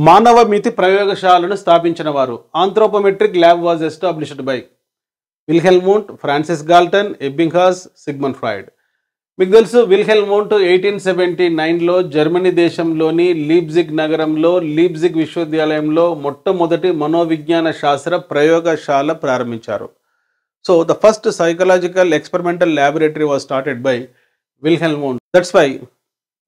మానవ మితి ప్రయోగశాలను స్థాపించిన వారు. Anthropometric lab was established by Wilhelm Wundt, Francis Galton, Ebbinghaus, Sigmund Freud. మీకు తెలుసు విల్హెల్మూంట్ 1879లో జర్మనీ దేశంలోని లీప్జిగ్ నగరంలో లీప్జిగ్ విశ్వవిద్యాలయంలో మొట్టమొదటి మనోవిజ్ఞాన శాస్త్ర ప్రయోగశాల ప్రారంభించారు. So the first psychological experimental laboratory was started by Wilhelm Wundt. That's why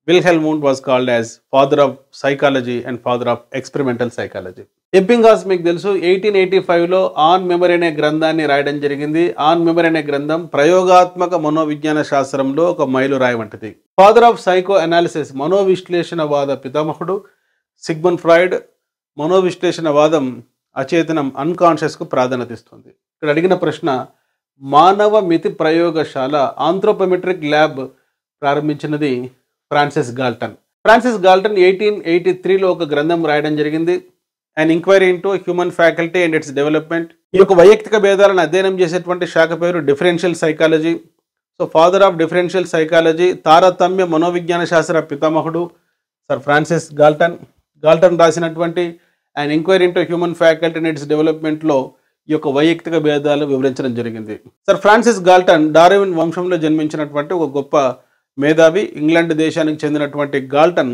Wilhelmund was called as father of psychology and father of experimental psychology. ఎబ్బింగ్హాస్ మీకు తెలుసు 1885లో ఆన్ మెమరీ అనే గ్రంథాన్ని రాయడం జరిగింది. ఆన్ మెమరీ అనే గ్రంథం ప్రయోగాత్మక మనోవిజ్ఞాన శాస్త్రంలో ఒక మైలురాయి వంటిది. ఫాదర్ ఆఫ్ సైకో అనాలిసిస్, మనోవిశ్లేషణవాద పితామహుడు సిగ్మండ్ ఫ్రాయిడ్. మనోవిశ్లేషణవాదం అచేతనం అన్కాన్షియస్కు ప్రాధాన్యత ఇస్తుంది. ఇక్కడ అడిగిన ప్రశ్న, మానవ మితి ప్రయోగశాల ఆంథ్రోపోమెట్రిక్ ల్యాబ్ ప్రారంభించినది ఫ్రాన్సిస్ గాల్టన్. ఫ్రాన్సిస్ గాల్టన్ 1883లో ఒక గ్రంథం రాయడం జరిగింది, and enquiry into human faculty and its development. ఈ యొక్క వైయక్తిక భేదాలను అధ్యయనం చేసేటువంటి శాఖ పేరు differential psychology. So father of differential psychology, తారతమ్య మనోవిజ్ఞాన శాస్త్ర పితామహుడు సర్ ఫ్రాన్సిస్ గాల్టన్. గాల్టన్ రాసినటువంటి and enquiry into human faculty and its డెవలప్మెంట్లో ఈ యొక్క వైయక్తిక భేదాలు వివరించడం జరిగింది. సర్ ఫ్రాన్సిస్ గాల్టన్ డార్విన్ వంశంలో జన్మించినటువంటి ఒక గొప్ప మేధావి. ఇంగ్లాండ్ దేశానికి చెందినటువంటి గాల్టన్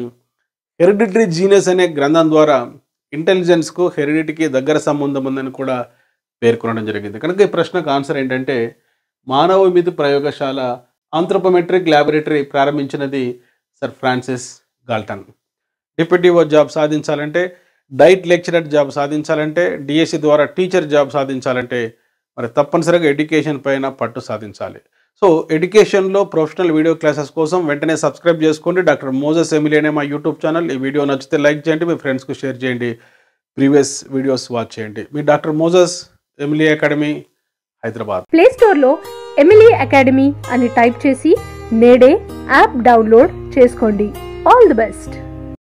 హెరిడిటరీ జీనియస్ అనే గ్రంథం ద్వారా ఇంటెలిజెన్స్కు హెరిడిటీకి దగ్గర సంబంధం ఉందని కూడా పేర్కొనడం జరిగింది. కనుక ఈ ప్రశ్నకు ఆన్సర్ ఏంటంటే మానవ మితి ప్రయోగశాల ఆంథ్రోపోమెట్రిక్ ల్యాబొరేటరీ ప్రారంభించినది sir Francis Galton. Deputy EO job సాధించాలంటే, డైట్ లెక్చరర్ జాబ్ సాధించాలంటే, డిఎస్సి ద్వారా టీచర్ జాబ్ సాధించాలంటే మరి తప్పనిసరిగా ఎడ్యుకేషన్ పైన పట్టు సాధించాలి. సో ఎడ్యుకేషన్లో ప్రొఫెషనల్ వీడియో క్లాసెస్ కోసం వెంటనే సబ్స్క్రైబ్ చేసుకోండి. డాక్టర్ మోజెస్ ఎమిలీ అనే మా యూట్యూబ్ ఛానల్. ఈ వీడియో నచ్చితే లైక్ చేయండి, మీ ఫ్రెండ్స్కు షేర్ చేయండి, ప్రీవియస్ వీడియోస్ వాచ్ చేయండి. మీ doctor Moses Emily academy, Hyderabad. Play స్టోర్లో ఎమిలీ అకాడమీ అని టైప్ చేసి నేడే యాప్ డౌన్లోడ్ చేసుకోండి. All the best.